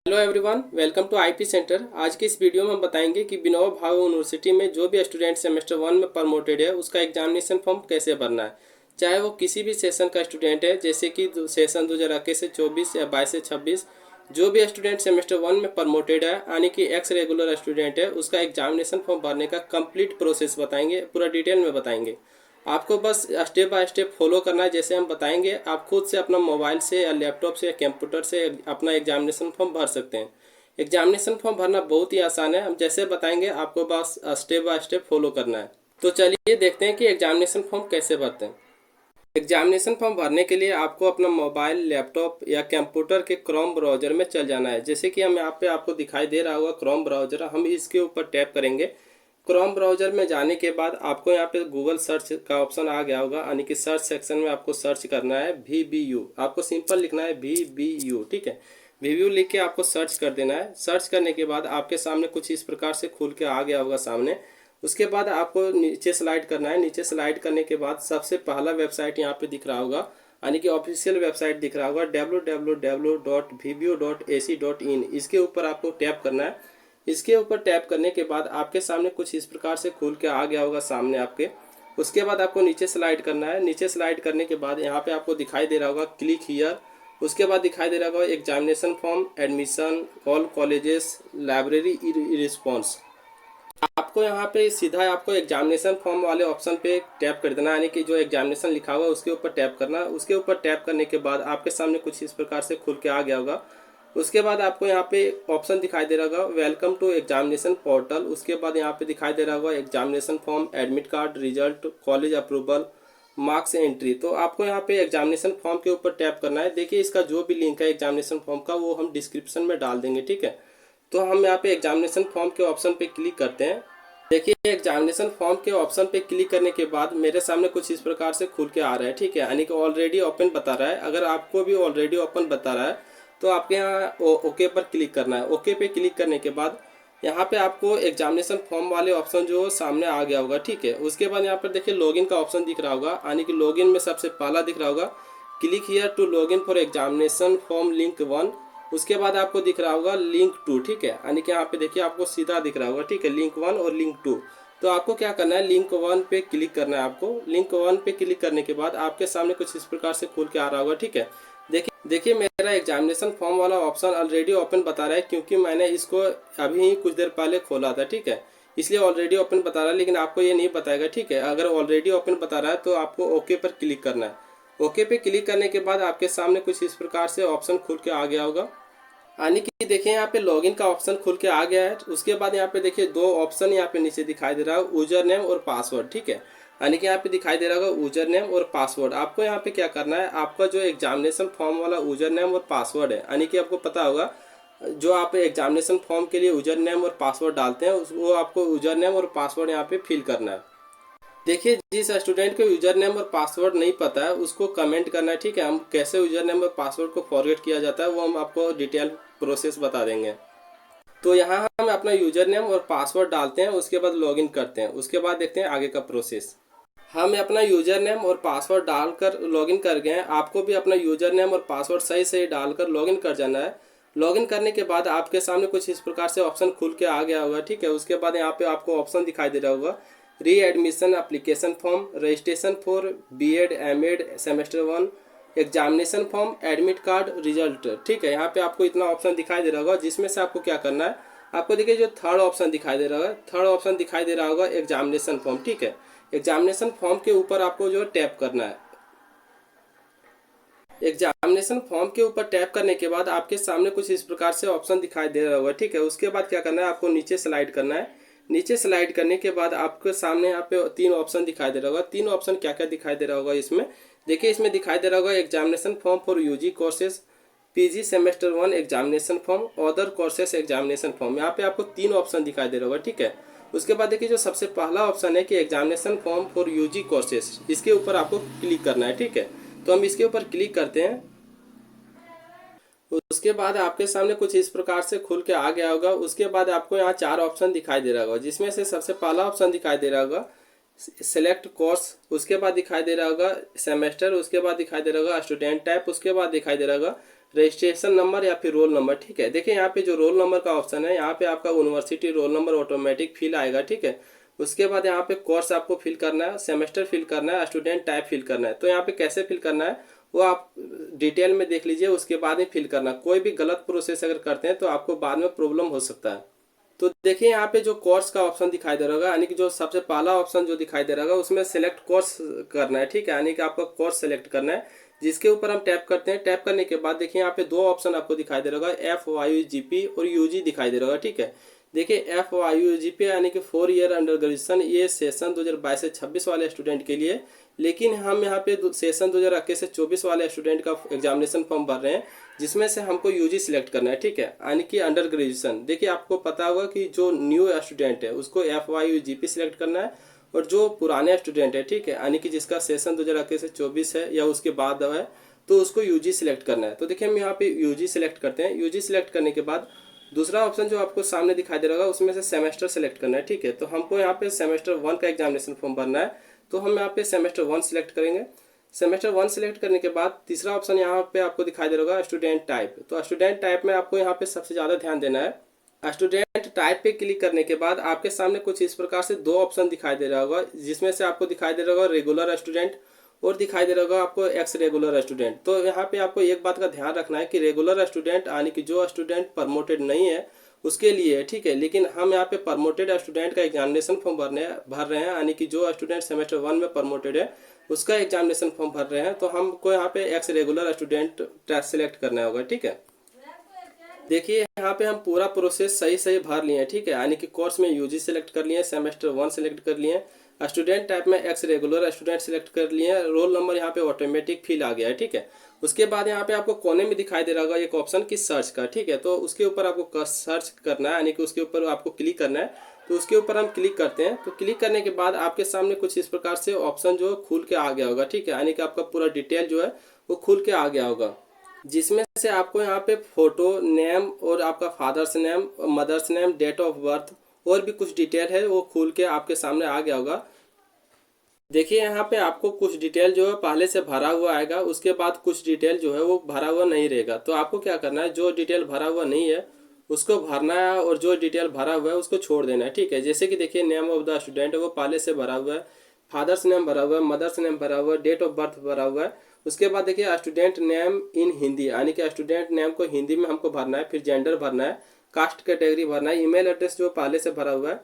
Hello everyone, welcome to IP centre. आज की इस वीडियो में हम बताएंगे कि विनोबा भावे यूनिवर्सिटी में जो भी स्टूडेंट सेमेस्टर 1 में प्रमोटेड है उसका एग्जामिनेशन फॉर्म कैसे भरना है। चाहे वो किसी भी सेशन का स्टूडेंट है, जैसे कि सेशन 2021 से 24 या 22 से 26। जो भी स्टूडेंट सेमेस्टर 1 में प्रमोटेड है यानी कि एक्स रेगुलर स्टूडेंट है, उसका एग्जामिनेशन फॉर्म भरने का कंप्लीट प्रोसेस बताएंगे, पूरा डिटेल में बताएंगे। आपको बस स्टेप बाय स्टेप फॉलो करना है। जैसे हम बताएंगे, आप खुद से अपना मोबाइल से या लैपटॉप से या कंप्यूटर से अपना एग्जामिनेशन फॉर्म भर सकते हैं। एग्जामिनेशन फॉर्म भरना बहुत ही आसान है। हम जैसे बताएंगे आपको बस स्टेप बाय स्टेप फॉलो करना है। तो चलिए देखते हैं कि एग्जामिनेशन फॉर्म कैसे भरते हैं। एग्जामिनेशन फॉर्म भरने के लिए आपको अपना मोबाइल, लैपटॉप या कंप्यूटर के क्रोम ब्राउजर में चल जाना है। जैसे कि हम यहाँ पे आपको दिखाई दे रहा होगा क्रोम ब्राउजर, हम इसके ऊपर टैप करेंगे। क्रोम ब्राउजर में जाने के बाद आपको यहाँ पे गूगल सर्च का ऑप्शन आ गया होगा, यानी कि सर्च सेक्शन में आपको सर्च करना है VBU। आपको सिंपल लिखना है VBU, ठीक है। VBU लिख के आपको सर्च कर देना है। सर्च करने के बाद आपके सामने कुछ इस प्रकार से खुल के आ गया होगा सामने। उसके बाद आपको नीचे स्लाइड करना है। नीचे स्लाइड करने के बाद सबसे पहला वेबसाइट यहाँ पे दिख रहा होगा, यानी कि ऑफिशियल वेबसाइट दिख रहा होगा www.vbu.ac.in। इसके ऊपर आपको टैप करना है। इसके ऊपर टैप करने के बाद आपके सामने कुछ इस प्रकार से खुल के आ गया होगा सामने आपके। उसके बाद आपको नीचे स्लाइड करना है। नीचे स्लाइड करने के बाद यहाँ पे आपको दिखाई दे रहा होगा क्लिक हियर। उसके बाद दिखाई दे रहा होगा examination form, admission, all colleges, library response. आपको यहाँ पे सीधा आपको एग्जामिनेशन फॉर्म वाले ऑप्शन पे टैप कर देना, यानी कि जो एग्जामिनेशन लिखा हुआ है उसके ऊपर टैप करना। उसके ऊपर टैप करने के बाद आपके सामने कुछ इस प्रकार से खुल के आ गया होगा। उसके बाद आपको यहाँ पे ऑप्शन दिखाई दे रहा होगा वेलकम टू एग्जामिनेशन पोर्टल। उसके बाद यहाँ पे दिखाई दे रहा होगा examination form, admit card, result, college approval, marks entry. तो आपको यहाँ पे एग्जामिनेशन फॉर्म के ऊपर टैप करना है। देखिए, इसका जो भी लिंक है एग्जामिनेशन फॉर्म का वो हम डिस्क्रिप्शन में डाल देंगे, ठीक है। तो हम यहाँ पे एग्जामिनेशन फॉर्म के ऑप्शन पे क्लिक करते हैं। देखिए, एग्जामिनेशन फॉर्म के ऑप्शन पे क्लिक करने के बाद मेरे सामने कुछ इस प्रकार से खुल के आ रहा है, ठीक है, यानी कि ऑलरेडी ओपन बता रहा है। अगर आपको भी ऑलरेडी ओपन बता रहा है तो आपके यहाँ ओके पर क्लिक करना है। ओके पे क्लिक करने के बाद यहाँ पे आपको एग्जामिनेशन फॉर्म वाले ऑप्शन जो सामने आ गया होगा, ठीक है। उसके बाद यहाँ पर देखिए लॉगिन का ऑप्शन दिख रहा होगा, यानी कि लॉगिन में सबसे पहला दिख रहा होगा click here to login for examination form link 1। उसके बाद आपको दिख रहा होगा लिंक 2, ठीक है, यानी कि यहाँ पे देखिए आपको सीधा दिख रहा होगा, ठीक है, लिंक 1 और लिंक 2। तो आपको क्या करना है, लिंक 1 पे क्लिक करना है। आपको लिंक 1 पे क्लिक करने के बाद आपके सामने कुछ इस प्रकार से खुल के आ रहा होगा, ठीक है। देखिए मेरा एग्जामिनेशन फॉर्म वाला ऑप्शन ऑलरेडी ओपन बता रहा है, क्योंकि मैंने इसको अभी ही कुछ देर पहले खोला था, ठीक है, इसलिए ऑलरेडी ओपन बता रहा है। लेकिन आपको ये नहीं बताएगा, ठीक है। अगर ऑलरेडी ओपन बता रहा है तो आपको ओके पर क्लिक करना है। ओके पे क्लिक करने के बाद आपके सामने कुछ इस प्रकार से ऑप्शन खुल के आ गया होगा, यानी कि देखिए यहाँ पे लॉगिन का ऑप्शन खुल के आ गया है। उसके बाद यहाँ पे देखिए दो ऑप्शन यहाँ पे नीचे दिखाई दे रहा है, यूजर नेम और पासवर्ड, ठीक है, यानी कि यहाँ पे दिखाई दे रहा होगा यूजर नेम और पासवर्ड। आपको यहाँ पे क्या करना है, आपका जो एग्जामिनेशन फॉर्म वाला यूजर नेम और पासवर्ड है, यानी कि आपको पता होगा जो आप एग्जामिनेशन फॉर्म के लिए यूजर नेम और पासवर्ड डालते हैं वो आपको यूजर नेम और पासवर्ड यहाँ पे फिल करना है। देखिए, जिस स्टूडेंट को यूजर नेम और पासवर्ड नहीं पता है उसको कमेंट करना है, ठीक है। हम कैसे यूजर नेम और पासवर्ड को फॉरगेट किया जाता है वो हम आपको डिटेल प्रोसेस बता देंगे। तो यहाँ हम अपना यूजर नेम और पासवर्ड डालते हैं, उसके बाद लॉगिन करते हैं। उसके बाद देखते हैं आगे का प्रोसेस। हम अपना यूजर नेम और पासवर्ड डालकर लॉगिन कर गए हैं। आपको भी अपना यूजर नेम और पासवर्ड सही सही डालकर लॉगिन कर जाना है। लॉगिन करने के बाद आपके सामने कुछ इस प्रकार से ऑप्शन खुल के आ गया होगा, ठीक है। उसके बाद यहाँ पे आपको ऑप्शन दिखाई दे रहा होगा री admission application form, registration for BEd MAd semester 1, examination form, admit card, result, ठीक है। यहाँ पे आपको इतना ऑप्शन दिखाई दे रहा होगा, जिसमें से आपको क्या करना है, आपको देखिए जो थर्ड ऑप्शन दिखाई दे रहा है, थर्ड ऑप्शन दिखाई दे रहा होगा एग्जामिनेशन फॉर्म, ठीक है। एग्जामिनेशन फॉर्म के ऊपर आपको जो टैप करना है। एग्जामिनेशन फॉर्म के ऊपर टैप करने के बाद आपके सामने कुछ इस प्रकार से ऑप्शन दिखाई दे रहा होगा, ठीक है। उसके बाद क्या करना है, आपको नीचे स्लाइड करना है। नीचे स्लाइड करने के बाद आपके सामने यहाँ पे तीन ऑप्शन दिखाई दे रहा होगा। तीन ऑप्शन क्या क्या दिखाई दे रहा होगा इसमें, देखिए इसमें दिखाई दे रहा होगा examination form for UG courses, PG semester 1 examination form, other courses examination form. यहाँ पे आपको तीन ऑप्शन दिखाई दे रहा होगा, ठीक है। उसके बाद देखिए जो सबसे पहला ऑप्शन है कि examination form for UG courses, इसके ऊपर आपको क्लिक करना है, ठीक है। तो हम इसके ऊपर क्लिक करते हैं। उसके बाद आपके सामने कुछ इस प्रकार से खुल के आ गया होगा। उसके बाद आपको यहाँ चार ऑप्शन दिखाई दे रहा होगा, जिसमें से सबसे पहला ऑप्शन दिखाई दे रहा होगा सेलेक्ट कोर्स, उसके बाद दिखाई दे रहा होगा सेमेस्टर, उसके बाद दिखाई दे रहा होगा स्टूडेंट टाइप, उसके बाद दिखाई दे रहा होगा रजिस्ट्रेशन नंबर या फिर रोल नंबर। ठीक है, देखिए यहाँ पे जो रोल नंबर का ऑप्शन है, यहाँ पे आपका university roll number automatic fill आएगा। ठीक है, उसके बाद यहाँ पे कोर्स आपको फिल करना है, सेमेस्टर फिल करना है, स्टूडेंट टाइप फिल करना है। तो यहाँ पे कैसे फिल करना है वो आप डिटेल में देख लीजिए, उसके बाद ही फिल करना। कोई भी गलत प्रोसेस अगर करते हैं तो आपको बाद में प्रॉब्लम हो सकता है। तो देखिए यहाँ पे जो कोर्स का ऑप्शन दिखाई दे रहा होगा, यानी कि जो सबसे पहला ऑप्शन जो दिखाई दे रहा होगा उसमें सेलेक्ट कोर्स करना है। ठीक है, यानी कि आपका कोर्स सेलेक्ट करना है, जिसके ऊपर हम टैप करते हैं। टैप करने के बाद देखिए यहाँ पे दो ऑप्शन आपको दिखाई दे रहा होगा, FYUGP और UG दिखाई दे रहा होगा। ठीक है, देखिए FYUGP यानी कि 4 ईयर अंडर ग्रेजुएशन, ये सेशन 2022 से 26 वाले स्टूडेंट के लिए। लेकिन हम यहाँ पे सेशन 2021 से 24 वाले स्टूडेंट का एग्जामिनेशन फॉर्म भर रहे हैं, जिसमें से हमको यूजी सिलेक्ट करना है। ठीक है, यानी कि अंडर ग्रेजुएशन। देखिए आपको पता होगा कि जो न्यू स्टूडेंट है उसको FYUGP सिलेक्ट करना है, और जो पुराने स्टूडेंट है, ठीक है, यानी कि जिसका सेशन 2021 से 24 है या उसके बाद है, तो उसको यूजी सिलेक्ट करना है। तो देखिए हम यहाँ पे यूजी सिलेक्ट करते हैं। यूजी सिलेक्ट करने के बाद दूसरा ऑप्शन जो आपको सामने दिखाई दे रहा होगा उसमें से सेमेस्टर सेलेक्ट करना है। ठीक है, तो हमको यहाँ पे सेमेस्टर 1 का एग्जामिनेशन फॉर्म भरना है, तो हम यहाँ पे सेमेस्टर 1 सिलेक्ट करेंगे। सेमेस्टर 1 सिलेक्ट करने के बाद तीसरा ऑप्शन यहाँ पे आपको दिखाई दे रहा होगा स्टूडेंट टाइप। तो स्टूडेंट टाइप में आपको यहाँ पे सबसे ज़्यादा ध्यान देना है। स्टूडेंट टाइप पे क्लिक करने के बाद आपके सामने कुछ इस प्रकार से दो ऑप्शन दिखाई दे रहा होगा, जिसमें से आपको दिखाई दे रहा होगा रेगुलर स्टूडेंट और दिखाई दे रहा होगा आपको एक्स रेगुलर स्टूडेंट। तो यहाँ पे आपको एक बात का ध्यान रखना है कि रेगुलर स्टूडेंट यानी कि जो स्टूडेंट प्रमोटेड नहीं है उसके लिए है। ठीक है, लेकिन हम यहाँ पे प्रमोटेड स्टूडेंट का एग्जामिनेशन फॉर्म भर रहे हैं, यानी कि जो स्टूडेंट सेमेस्टर 1 में प्रमोटेड है उसका एग्जामिनेशन फॉर्म भर रहे हैं, तो हमको यहाँ पे एक्स रेगुलर स्टूडेंट सेलेक्ट करना होगा। ठीक है, देखिए यहाँ पे हम पूरा प्रोसेस सही सही भर लिए हैं। ठीक है, यानी कि कोर्स में यूजी सेलेक्ट कर लिए, सेमेस्टर 1 सेलेक्ट कर लिए, स्टूडेंट टाइप में एक्स रेगुलर स्टूडेंट सेलेक्ट कर लिए, रोल नंबर यहाँ पे ऑटोमेटिक फिल आ गया है। ठीक है, उसके बाद यहाँ पे आपको कोने में दिखाई दे रहा होगा एक ऑप्शन की सर्च का। ठीक है, तो उसके ऊपर आपको सर्च करना है, यानी कि उसके ऊपर आपको क्लिक करना है। तो उसके ऊपर हम क्लिक करते हैं, तो क्लिक करने के बाद आपके सामने कुछ इस प्रकार से ऑप्शन जो खुल के आ गया होगा। ठीक है, यानी कि आपका पूरा डिटेल जो है वो खुल के आ गया होगा, जिसमें से आपको यहाँ पे फोटो, नेम और आपका father's name, mother's name, date of birth और भी कुछ डिटेल है वो खुल के आपके सामने आ गया होगा। देखिए यहाँ पे आपको कुछ डिटेल जो है पहले से भरा हुआ आएगा, उसके बाद कुछ डिटेल जो है वो भरा हुआ नहीं रहेगा। तो आपको क्या करना है, जो डिटेल भरा हुआ नहीं है उसको भरना है और जो डिटेल भरा हुआ है उसको छोड़ देना है। ठीक है, जैसे कि देखिए नेम ऑफ द स्टूडेंट है वो पहले से भरा हुआ है, फादर्स नेम भरा हुआ है, मदर्स नेम भरा हुआ है, डेट ऑफ बर्थ भरा हुआ है। उसके बाद देखिए स्टूडेंट नेम इन हिंदी, यानी कि स्टूडेंट नेम को हिंदी में हमको भरना है, फिर जेंडर भरना है, कास्ट कैटेगरी भरना है, ईमेल एड्रेस जो पहले से भरा हुआ है,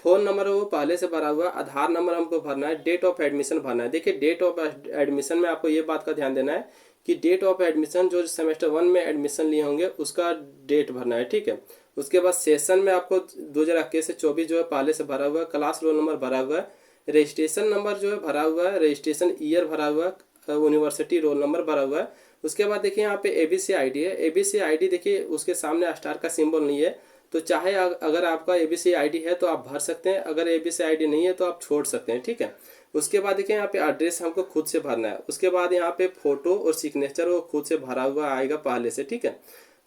फोन नंबर वो पहले से भरा हुआ है, आधार नंबर हमको भरना है, डेट ऑफ एडमिशन भरना है। देखिए डेट ऑफ एडमिशन में आपको ये बात का ध्यान देना है कि डेट ऑफ एडमिशन जो सेमेस्टर 1 में एडमिशन लिए होंगे उसका डेट भरना है। ठीक है, उसके बाद सेशन में आपको 2021 से 24 जो है पहले से भरा हुआ है, क्लास रोल नंबर भरा हुआ है, रजिस्ट्रेशन नंबर जो है भरा हुआ है, रजिस्ट्रेशन ईयर भरा हुआ है, यूनिवर्सिटी रोल नंबर भरा हुआ है। उसके बाद देखिए यहाँ पे ABC ID है। ABC ID देखिए उसके सामने स्टार का सिंबल नहीं है, तो चाहे अगर आपका ABC ID है तो आप भर सकते हैं, अगर ABC ID नहीं है तो आप छोड़ सकते हैं। ठीक है, उसके बाद देखिए यहाँ पे एड्रेस हमको खुद से भरना है। उसके बाद यहाँ पे फोटो और सिग्नेचर वो खुद से भरा हुआ आएगा पहले से। ठीक है,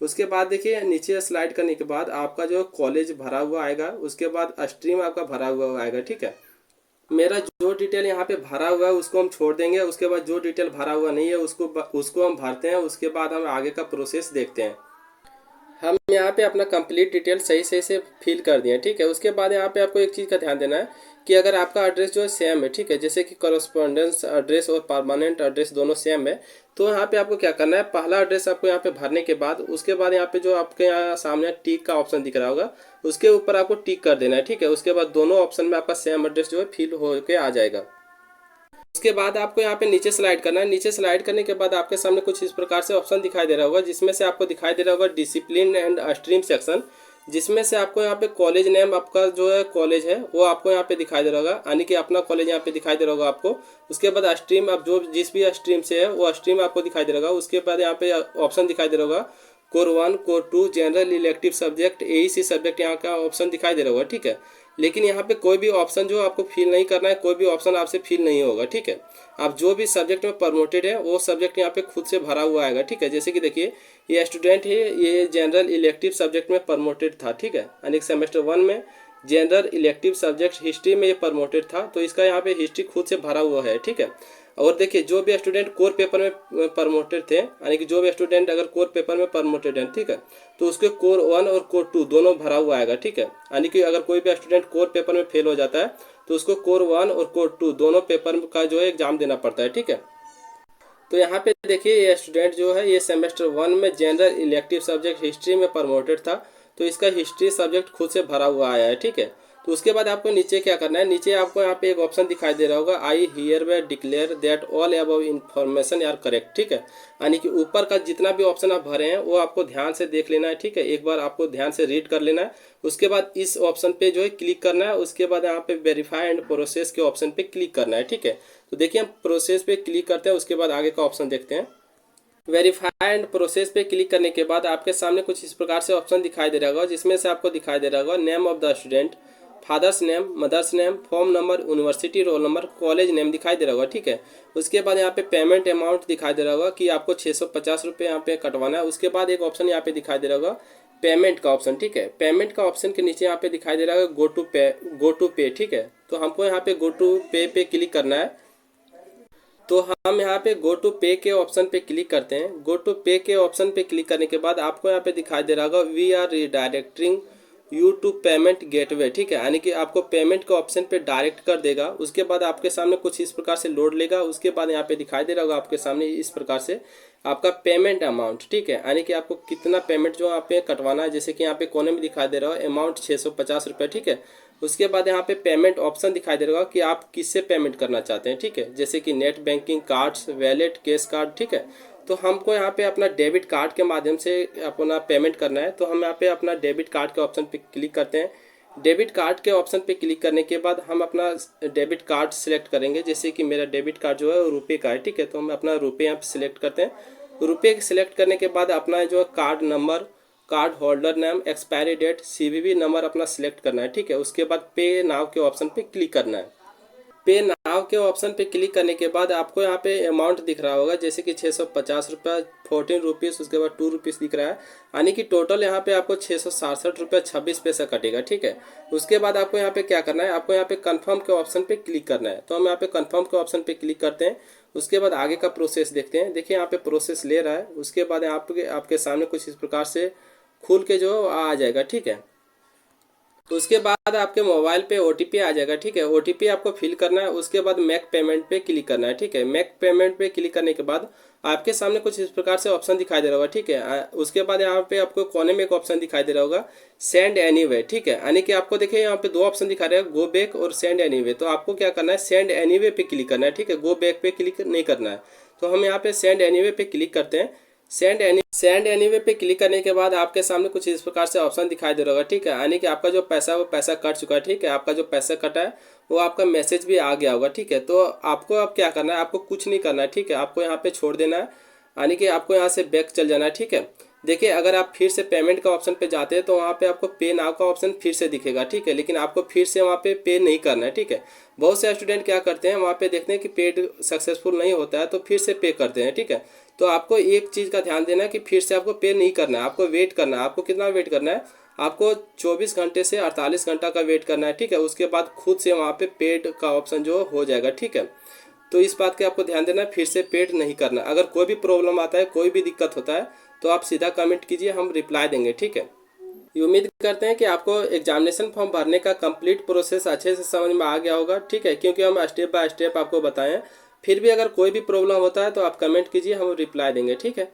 उसके बाद देखिए नीचे स्लाइड करने के बाद आपका जो कॉलेज भरा हुआ आएगा, उसके बाद स्ट्रीम आपका भरा हुआ आएगा। ठीक है, मेरा जो डिटेल यहाँ पे भरा हुआ है उसको हम छोड़ देंगे, उसके बाद जो डिटेल भरा हुआ नहीं है उसको हम भरते हैं। उसके बाद हम आगे का प्रोसेस देखते हैं। हम यहाँ पे अपना कंप्लीट डिटेल सही सही से फिल कर दिए। ठीक है, उसके बाद यहाँ पे आपको एक चीज़ का ध्यान देना है कि अगर आपका एड्रेस जो है सेम है, ठीक है, जैसे कि कॉरेस्पॉन्डेंस एड्रेस और परमानेंट एड्रेस दोनों सेम है, तो यहाँ पे आपको क्या करना है, पहला एड्रेस आपको यहाँ पे भरने के बाद उसके बाद यहाँ पे जो आपके यहाँ सामने टिक का ऑप्शन दिख रहा होगा उसके ऊपर आपको टिक कर देना है। ठीक है, उसके बाद दोनों ऑप्शन में आपका सेम एड्रेस जो है फिल होके आ जाएगा। उसके बाद आपको यहाँ पे नीचे स्लाइड करना है। नीचे स्लाइड करने के बाद आपके सामने कुछ इस प्रकार से ऑप्शन दिखाई दे रहा होगा, जिसमें से आपको दिखाई दे रहा होगा डिसिप्लिन एंड स्ट्रीम सेक्शन, जिसमें से आपको यहाँ पे कॉलेज नेम आपका जो है कॉलेज है वो आपको यहाँ पे दिखाई दे रहा होगा, यानी कि अपना कॉलेज यहाँ पे दिखाई दे रहा होगा आपको। उसके बाद स्ट्रीम आप जो जिस भी स्ट्रीम से है वो स्ट्रीम आपको दिखाई दे रहा होगा। उसके बाद यहाँ पे ऑप्शन दिखाई दे रहा होगा core 1, core 2, general elective subject, AEC subject यहाँ का ऑप्शन दिखाई दे रहा होगा। ठीक है, लेकिन यहाँ पे कोई भी ऑप्शन जो आपको फिल नहीं करना है, कोई भी ऑप्शन आपसे फिल नहीं होगा। ठीक है, आप जो भी सब्जेक्ट में प्रमोटेड है वो सब्जेक्ट यहाँ पे खुद से भरा हुआ आएगा। ठीक है, जैसे कि देखिए ये स्टूडेंट है, ये जनरल इलेक्टिव सब्जेक्ट में प्रमोटेड था। ठीक है, यानी सेमेस्टर 1 में जनरल इलेक्टिव सब्जेक्ट हिस्ट्री में ये प्रमोटेड था, तो इसका यहाँ पे हिस्ट्री खुद से भरा हुआ है। ठीक है, और देखिए जो भी स्टूडेंट कोर पेपर में प्रमोटेड थे, यानी कि जो भी स्टूडेंट अगर कोर पेपर में प्रमोटेड है, ठीक है, तो उसके कोर 1 और कोर 2 दोनों भरा हुआ आएगा, ठीक है। यानी कि अगर कोई भी स्टूडेंट कोर पेपर में फेल हो जाता है तो उसको कोर 1 और कोर 2 दोनों पेपर का जो है एग्जाम देना पड़ता है, ठीक है। तो यहाँ पे देखिए ये स्टूडेंट जो है ये सेमेस्टर 1 में जनरल इलेक्टिव सब्जेक्ट हिस्ट्री में प्रमोटेड था, तो इसका हिस्ट्री सब्जेक्ट खुद से भरा हुआ आया है, ठीक है। तो उसके बाद आपको नीचे क्या करना है, नीचे आपको यहाँ पे एक ऑप्शन दिखाई दे रहा होगा, I hereby declare that all above information are correct, ठीक है। यानी कि ऊपर का जितना भी ऑप्शन आप भरे हैं वो आपको ध्यान से देख लेना है, ठीक है, एक बार आपको ध्यान से रीड कर लेना है। उसके बाद इस ऑप्शन पे जो है क्लिक करना है, उसके बाद यहाँ पे वेरीफाई एंड प्रोसेस के ऑप्शन पे क्लिक करना है, ठीक है। तो देखिए हम प्रोसेस पे क्लिक करते हैं, उसके बाद आगे का ऑप्शन देखते हैं। वेरीफाई एंड प्रोसेस पे क्लिक करने के बाद आपके सामने कुछ इस प्रकार से ऑप्शन दिखाई दे रहा होगा, जिसमें से आपको दिखाई दे रहा होगा name of the student, father's name, mother's name, form number, university roll number, college name दिखाई दे रहा होगा, ठीक है। उसके बाद यहाँ पे पेमेंट अमाउंट दिखाई दे रहा होगा कि आपको 650 रुपये यहाँ पे कटवाना है। उसके बाद एक ऑप्शन यहाँ पे दिखाई दे रहा होगा पेमेंट का ऑप्शन, ठीक है। पेमेंट का ऑप्शन के नीचे यहाँ पे दिखाई दे रहा है गो टू पे, ठीक है। तो हमको यहाँ पे गो टू पे क्लिक करना है। तो हम यहाँ पे गो टू पे के ऑप्शन पे क्लिक करते हैं। गो टू पे के ऑप्शन पे क्लिक करने के बाद आपको यहाँ पे दिखाई दे रहा होगा we are redirecting you to payment gateway, ठीक है। यानी कि आपको पेमेंट के ऑप्शन पे डायरेक्ट कर देगा। उसके बाद आपके सामने कुछ इस प्रकार से लोड लेगा। उसके बाद यहाँ पे दिखाई दे रहा होगा आपके सामने इस प्रकार से आपका पेमेंट अमाउंट, ठीक है, यानी कि आपको कितना पेमेंट जो यहाँ पे कटवाना है। जैसे कि यहाँ पे कोने में दिखाई दे रहा है अमाउंट 650 रुपये, ठीक है। उसके बाद यहाँ पे पेमेंट ऑप्शन दिखाई दे रहा होगा कि आप किससे पेमेंट करना चाहते हैं, ठीक है, जैसे कि net banking, cards, wallet, cash card, ठीक है। तो हमको यहाँ पे अपना डेबिट कार्ड के माध्यम से अपना पेमेंट करना है। तो हम यहाँ पे अपना डेबिट कार्ड के ऑप्शन पे क्लिक करते हैं। डेबिट कार्ड के ऑप्शन पे क्लिक करने के बाद हम अपना डेबिट कार्ड सिलेक्ट करेंगे। जैसे कि मेरा डेबिट कार्ड जो है वो रुपये का है, ठीक है। तो हम अपना रुपये यहाँ पे सिलेक्ट करते हैं। रुपये सिलेक्ट करने के बाद अपना जो card number, card holder name, expiry date, CVV number अपना सिलेक्ट करना है, ठीक है। उसके बाद पे नाउ के ऑप्शन पे क्लिक करना है। पे नाउ के ऑप्शन पे क्लिक करने के बाद आपको यहाँ पे अमाउंट दिख रहा होगा, जैसे कि 650 रुपये, 14 रुपीज़, उसके बाद 2 रुपीज़ दिख रहा है। यानी कि टोटल यहाँ पे आपको 667 रुपये 26 पैसा कटेगा, ठीक है। उसके बाद आपको यहाँ पे क्या करना है, आपको यहाँ पे कंफर्म के ऑप्शन पे क्लिक करना है। तो हम यहाँ पे कंफर्म के ऑप्शन पे क्लिक करते हैं। उसके बाद आगे का प्रोसेस देखते हैं। देखिए यहाँ पे प्रोसेस ले रहा है। उसके बाद आपके सामने कुछ इस प्रकार से खुल के जो आ जाएगा, ठीक है। तो उसके बाद आपके मोबाइल पे ओटीपी आ जाएगा, ठीक है। ओटीपी आपको फिल करना है। उसके बाद मेक पेमेंट पे क्लिक करना है, ठीक है। मेक पेमेंट पे क्लिक करने के बाद आपके सामने कुछ इस प्रकार से ऑप्शन दिखाई दे रहा होगा, ठीक है। उसके बाद यहाँ पे आपको कोने में एक ऑप्शन दिखाई दे रहा होगा सेंड एनीवे, ठीक है। यानी कि आपको देखिए यहाँ पे 2 ऑप्शन दिखा रहे हैं, गो बैक और सेंड एनीवे। तो आपको क्या करना है, सेंड एनीवे पे क्लिक करना है, ठीक है। गो बैक पे क्लिक नहीं करना है। तो हम यहाँ पे सेंड एनीवे पे क्लिक करते हैं। सेंड एनीवे पे क्लिक करने के बाद आपके सामने कुछ इस प्रकार से ऑप्शन दिखाई दे रहा होगा, ठीक है। यानी कि आपका जो पैसा वो पैसा कट चुका है, ठीक है। आपका जो पैसा कटा है वो आपका मैसेज भी आ गया होगा, ठीक है। तो आपको अब क्या करना है, आपको कुछ नहीं करना है, ठीक है। आपको यहाँ पे छोड़ देना है, यानी कि आपको यहाँ से बैक चल जाना है, ठीक है। देखिए अगर आप फिर से पेमेंट का ऑप्शन पे जाते हैं तो वहाँ पे आपको पे नाउ का ऑप्शन फिर से दिखेगा, ठीक है। लेकिन आपको फिर से वहाँ पे नहीं करना है, ठीक है। बहुत से स्टूडेंट क्या करते हैं, वहाँ पे देखते हैं कि पेड सक्सेसफुल नहीं होता है तो फिर से पे करते हैं, ठीक है। तो आपको एक चीज़ का ध्यान देना है कि फिर से आपको पे नहीं करना है, आपको वेट करना है। आपको कितना वेट करना है, आपको 24 घंटे से 48 घंटा का वेट करना है, ठीक है। उसके बाद खुद से वहाँ पे पेड का ऑप्शन जो हो जाएगा, ठीक है। तो इस बात का आपको ध्यान देना है, फिर से पेड नहीं करना। अगर कोई भी प्रॉब्लम आता है, कोई भी दिक्कत होता है तो आप सीधा कमेंट कीजिए, हम रिप्लाई देंगे, ठीक है। उम्मीद करते हैं कि आपको एग्जामिनेशन फॉर्म भरने का कंप्लीट प्रोसेस अच्छे से समझ में आ गया होगा, ठीक है, क्योंकि हम स्टेप बाय स्टेप आपको बताएं। फिर भी अगर कोई भी प्रॉब्लम होता है तो आप कमेंट कीजिए, हम रिप्लाई देंगे, ठीक है।